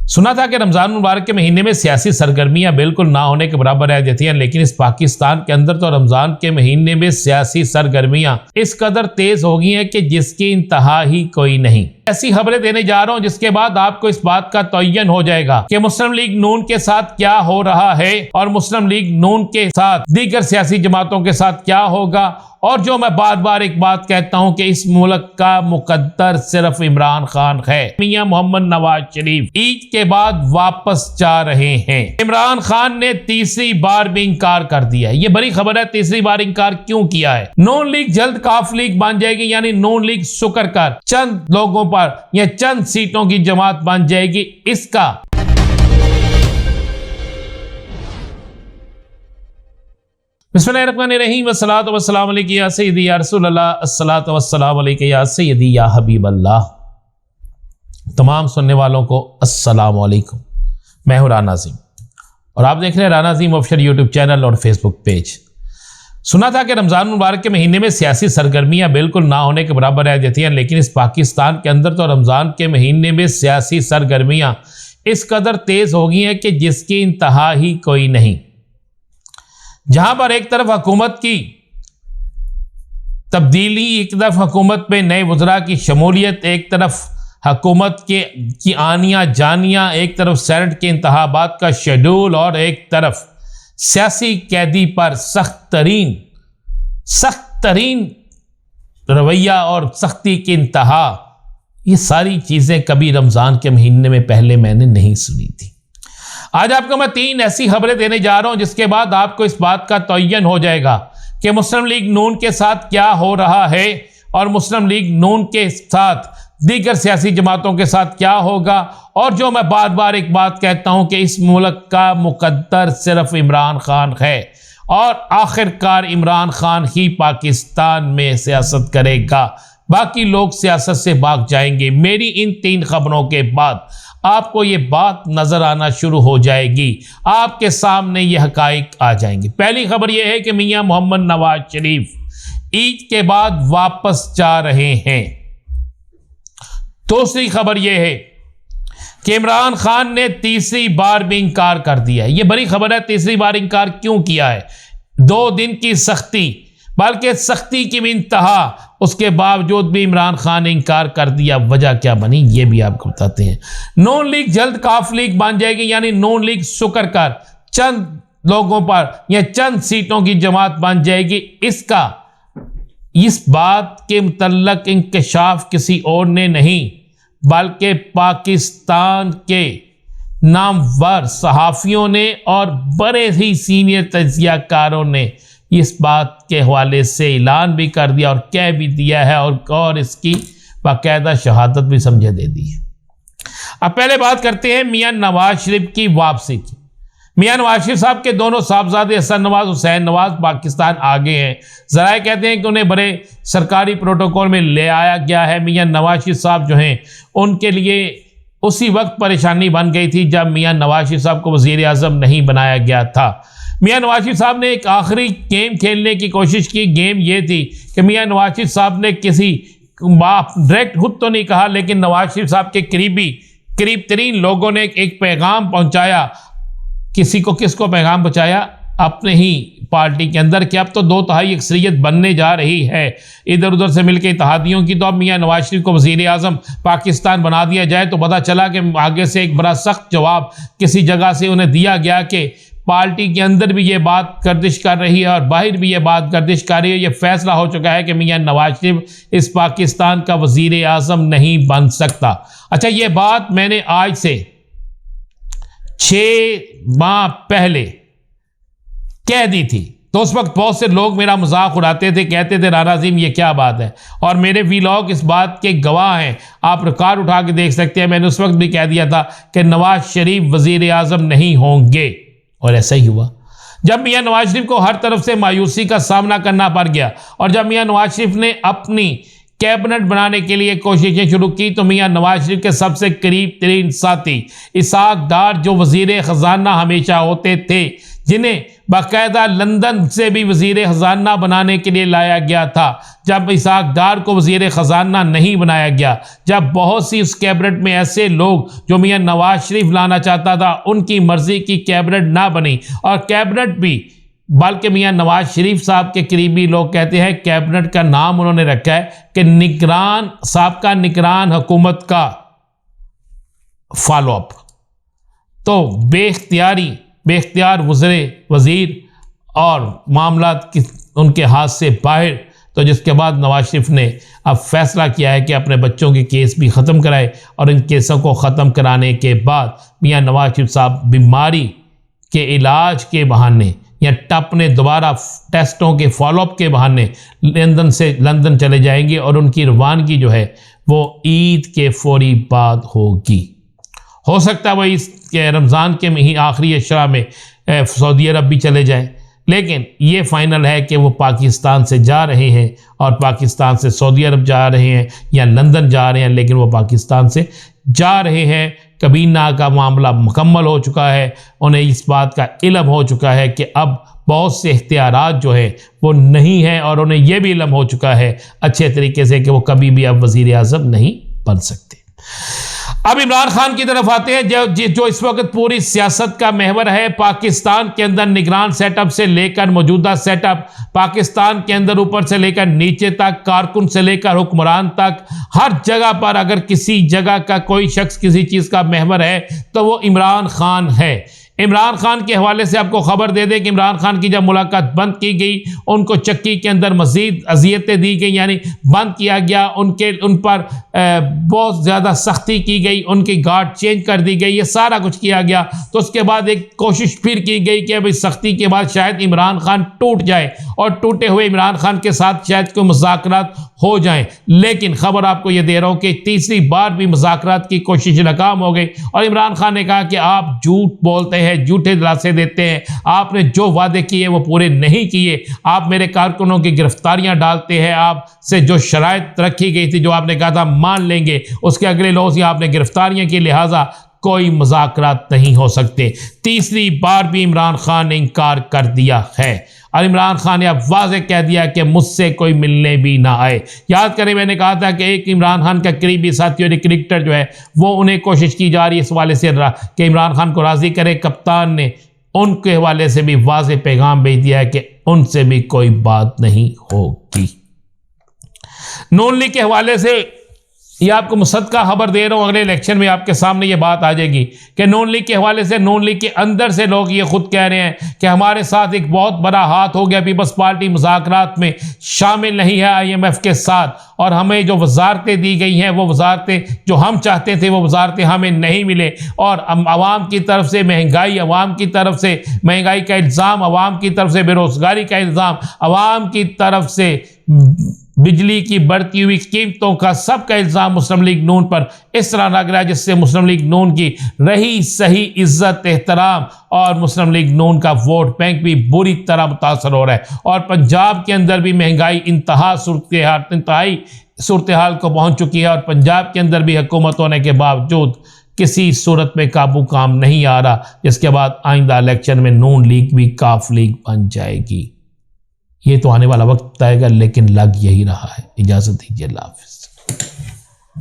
सुना था कि रमजान मुबारक के महीने में सियासी सरगर्मियां बिल्कुल ना होने के बराबर रह जाती हैं, लेकिन इस पाकिस्तान के अंदर तो रमजान के महीने में सियासी सरगर्मियां इस कदर तेज हो गई हैं कि जिसकी इंतहा ही कोई नहीं। ऐसी खबरें देने जा रहा हूं जिसके बाद आपको इस बात का तयन हो जाएगा कि मुस्लिम लीग नून के साथ क्या हो रहा है और मुस्लिम लीग नून के साथ दीगर सियासी जमातों के साथ क्या होगा। और जो मैं बार बार एक बात कहता हूं कि इस मुल्क का मुकद्दर सिर्फ इमरान खान है। मियां मोहम्मद नवाज शरीफ ईद के बाद वापस जा रहे हैं। इमरान खान ने तीसरी बार भी इंकार कर दिया है। ये बड़ी खबर है, तीसरी बार इंकार क्यों किया है। नून लीग जल्द काफ लीग बन जाएगी, यानी नून लीग शुक्र कर चंद लोगों पर या चंद सीटों की जमात बन जाएगी। इसका बिस्मिल्लाहिर्रहमानिर्रहीम वस्सलातु वस्सलामु अलैका या सय्यदी या रसूलल्लाह अस्सलातु वस्सलामु अलैका या सय्यदी या हबीबल्लाह। तमाम सुनने वालों को अस्सलामु अलैकुम। मैं हूं राना अज़ीम और आप देख रहे हैं राना अज़ीम ऑफिशियल यूट्यूब चैनल और फेसबुक पेज। सुना था कि रमजान मुबारक के महीने में सियासी सरगर्मियां बिल्कुल ना होने के बराबर रह जाती हैं, लेकिन इस पाकिस्तान के अंदर तो रमजान के महीने में सियासी सरगर्मियां इस कदर तेज हो गई हैं कि जिसकी इंतहा ही कोई नहीं। जहां पर एक तरफ हुकूमत की तब्दीली, एक तरफ हुकूमत में नए वज़रा की शमूलियत, एक तरफ हुकूमत की आनियाँ जानियाँ, एक तरफ सेनेट के इंतखाबात का शेड्यूल और एक तरफ सियासी कैदी पर सख्त तरीन रवैया और सख्ती की इंतहा। ये सारी चीज़ें कभी रमज़ान के महीने में पहले मैंने नहीं सुनी थी। आज आपको मैं 3 ऐसी खबरें देने जा रहा हूं जिसके बाद आपको इस बात का तयन हो जाएगा कि मुस्लिम लीग नून के साथ क्या हो रहा है और मुस्लिम लीग नून के साथ दीगर सियासी जमातों के साथ क्या होगा। और जो मैं बार बार एक बात कहता हूं कि इस मुल्क का मुकद्दर सिर्फ इमरान खान है और आखिरकार इमरान खान ही पाकिस्तान में सियासत करेगा, बाकी लोग सियासत से भाग जाएंगे। मेरी इन 3 खबरों के बाद आपको ये बात नजर आना शुरू हो जाएगी, आपके सामने ये हकाइक आ जाएंगे। पहली खबर यह है कि मियां मोहम्मद नवाज शरीफ ईद के बाद वापस जा रहे हैं। दूसरी खबर यह है कि इमरान खान ने तीसरी बार भी इंकार कर दिया है। ये बड़ी खबर है, तीसरी बार इंकार क्यों किया है। 2 दिन की सख्ती, बल्कि सख्ती की भी इंतहा, उसके बावजूद भी इमरान खान ने इंकार कर दिया। वजह क्या बनी ये भी आपको बताते हैं। नून लीग जल्द काफ लीग बन जाएगी, यानी नून लीग शुक्र कर चंद लोगों पर या चंद सीटों की जमात बन जाएगी। इस बात के मुतल्लक इंकशाफ किसी और ने नहीं बल्कि पाकिस्तान के नामवर सहाफ़ियों ने और बड़े ही सीनियर तज्ज़ियाकारों ने इस बात के हवाले से ऐलान भी कर दिया और कह भी दिया है और इसकी बाकायदा शहादत भी समझे दे दी है। अब पहले बात करते हैं मियां नवाज शरीफ की वापसी की। मियां नवाज शरीफ साहब के दोनों साहबजादे हसन नवाज, हुसैन नवाज पाकिस्तान आ गए हैं। ज़राए कहते हैं कि उन्हें बड़े सरकारी प्रोटोकॉल में ले आया गया है। मियां नवाज शरीफ साहब जो हैं उनके लिए उसी वक्त परेशानी बन गई थी जब मियां नवाज शरीफ साहब को वज़ीर आज़म नहीं बनाया गया था। मियां नवाज शरीफ साहब ने एक आखिरी गेम खेलने की कोशिश की। गेम ये थी कि मियां नवाज शरीफ साहब ने किसी डायरेक्ट खुद तो नहीं कहा, लेकिन नवाज शरीफ साहब के करीब तरीन लोगों ने एक पैगाम पहुंचाया। किसको पैगाम पहुंचाया? अपने ही पार्टी के अंदर कि अब तो 2/3 अक्सरियत बनने जा रही है इधर उधर से मिलकर इत्तेहादियों की, तो अब मियां नवाज शरीफ को वज़ीर आज़म पाकिस्तान बना दिया जाए। तो पता चला कि आगे से एक बड़ा सख्त जवाब किसी जगह से उन्हें दिया गया कि पार्टी के अंदर भी ये बात गर्दिश कर रही है और बाहर भी ये बात गर्दिश कर रही है। ये फैसला हो चुका है कि मियां नवाज शरीफ इस पाकिस्तान का वज़ीर आज़म नहीं बन सकता। अच्छा, ये बात मैंने आज से 6 माह पहले कह दी थी, तो उस वक्त बहुत से लोग मेरा मजाक उड़ाते थे, कहते थे राना अज़ीम ये क्या बात है, और मेरे वीलॉग इस बात के गवाह हैं। आप रिकॉर्ड उठा के देख सकते हैं। मैंने उस वक्त भी कह दिया था कि नवाज शरीफ वज़ीर आज़म नहीं होंगे, और ऐसा ही हुआ। जब मियां नवाज शरीफ को हर तरफ से मायूसी का सामना करना पड़ गया और जब मियां नवाज शरीफ ने अपनी कैबिनेट बनाने के लिए कोशिशें शुरू की, तो मियां नवाज शरीफ के सबसे करीब तरीन साथी इसहाक डार, जो वज़ीर ख़जाना हमेशा होते थे, जिन्हें बाकायदा लंदन से भी वज़ीर ख़जाना बनाने के लिए लाया गया था, जब इसहाक डार को वज़ीर ख़जाना नहीं बनाया गया, जब बहुत सी उस कैबिनेट में ऐसे लोग जो मियाँ नवाज शरीफ लाना चाहता था उनकी मर्ज़ी की कैबिनेट ना बनी, और कैबिनेट भी बल्कि मियाँ नवाज शरीफ साहब के करीबी लोग कहते हैं कैबिनेट का नाम उन्होंने रखा है कि निगरान साहब का निगरान हुकूमत का फॉलोअप। तो बेख्तियार वज़ीर और मामला उनके हाथ से बाहर। तो जिसके बाद नवाज शरीफ ने अब फैसला किया है कि अपने बच्चों के केस भी ख़त्म कराए, और इन केसों को ख़त्म कराने के बाद मियाँ नवाज शरीफ साहब बीमारी के इलाज के बहाने या टपने दोबारा टेस्टों के फॉलोअप के बहाने लंदन चले जाएंगे, और उनकी रवानगी जो है वो ईद के फौरी बाद होगी। हो सकता है वो इसके रमज़ान के आखिरी अशरा में सऊदी अरब भी चले जाएं, लेकिन ये फाइनल है कि वो पाकिस्तान से जा रहे हैं, और पाकिस्तान से सऊदी अरब जा रहे हैं या लंदन जा रहे हैं, लेकिन वो पाकिस्तान से जा रहे हैं। कबीना का मामला मुकम्मल हो चुका है, उन्हें इस बात का इल्म हो चुका है कि अब बहुत से इख्तियारात जो है वो नहीं हैं, और उन्हें यह भी इल्म हो चुका है अच्छे तरीके से कि वो कभी भी अब वज़ीर आज़म नहीं बन सकते। अब इमरान खान की तरफ आते हैं, जो इस वक्त पूरी सियासत का महवर है। पाकिस्तान के अंदर निगरान सेटअप से लेकर मौजूदा सेटअप, पाकिस्तान के अंदर ऊपर से लेकर नीचे तक, कारकुन से लेकर हुक्मरान तक, हर जगह पर अगर किसी जगह का कोई शख्स किसी चीज़ का महवर है तो वो इमरान खान है। इमरान खान के हवाले से आपको खबर दे दें कि इमरान खान की जब मुलाकात बंद की गई, उनको चक्की के अंदर मज़ीद अजियतें दी गई, यानी बंद किया गया, उन पर बहुत ज़्यादा सख्ती की गई, उनकी गार्ड चेंज कर दी गई, ये सारा कुछ किया गया। तो उसके बाद एक कोशिश फिर की गई कि अब इस सख्ती के बाद शायद इमरान खान टूट जाए, और टूटे हुए इमरान खान के साथ शायद कोई मुज़ाकरात हो जाएं। लेकिन खबर आपको ये दे रहा हूँ कि तीसरी बार भी मुज़ाकरात की कोशिश नाकाम हो गई, और इमरान खान ने कहा कि आप झूठ बोलते हैं, झूठे दिलासे देते हैं, आपने जो वादे किए वो पूरे नहीं किए, आप मेरे कारकुनों की गिरफ्तारियां डालते हैं, आपसे जो शराइत रखी गई थी, जो आपने कहा था मान लेंगे, उसके अगले लफ्ज़ आपने गिरफ्तारियां की, लिहाजा कोई मुज़ाकरात नहीं हो सकते। तीसरी बार भी इमरान खान ने इनकार कर दिया है, और इमरान खान ने अब वाज़ेह कह दिया कि मुझसे कोई मिलने भी ना आए। याद करें मैंने कहा था कि एक इमरान खान का करीबी साथी और क्रिकेटर जो है वो उन्हें कोशिश की जा रही है इस हवाले से कि इमरान खान को राज़ी करे। कप्तान ने उनके हवाले से भी वाज़ेह पैगाम भेज दिया है कि उनसे भी कोई बात नहीं होगी। नून लीग के हवाले से ये आपको मुसद्दका खबर दे रहा हूँ, अगले इलेक्शन में आपके सामने ये बात आ जाएगी कि नून लीग के हवाले से, नून लीग के अंदर से लोग ये खुद कह रहे हैं कि हमारे साथ एक बहुत बड़ा हाथ हो गया, पीपल्स पार्टी मुज़ाकरात में शामिल नहीं है IMF के साथ, और हमें जो वजारतें दी गई हैं वो वजारतें जो हम चाहते थे वो वजारतें हमें नहीं मिले, और आवाम की तरफ से महंगाई, आवाम की तरफ से महंगाई का इल्ज़ाम, आवाम की तरफ से बेरोज़गारी का इल्ज़ाम, आवाम की तरफ से बिजली की बढ़ती हुई कीमतों का सबका इल्ज़ाम मुस्लिम लीग नून पर इस तरह लग रहा है जिससे मुस्लिम लीग नून की रही सही इज्जत एहतराम और मुस्लिम लीग नून का वोट बैंक भी बुरी तरह मुतासर हो रहा है। और पंजाब के अंदर भी महंगाई इंतहाई सूरत हाल को पहुँच चुकी है, और पंजाब के अंदर भी हुकूमत होने के बावजूद किसी सूरत में काबू काम नहीं आ रहा, जिसके बाद आइंदा इलेक्शन में नून लीग भी काफ लीग बन जाएगी। ये तो आने वाला वक्त बताएगा, लेकिन लग यही रहा है। इजाज़त दीजिए, अल्लाह हाफ़िज़।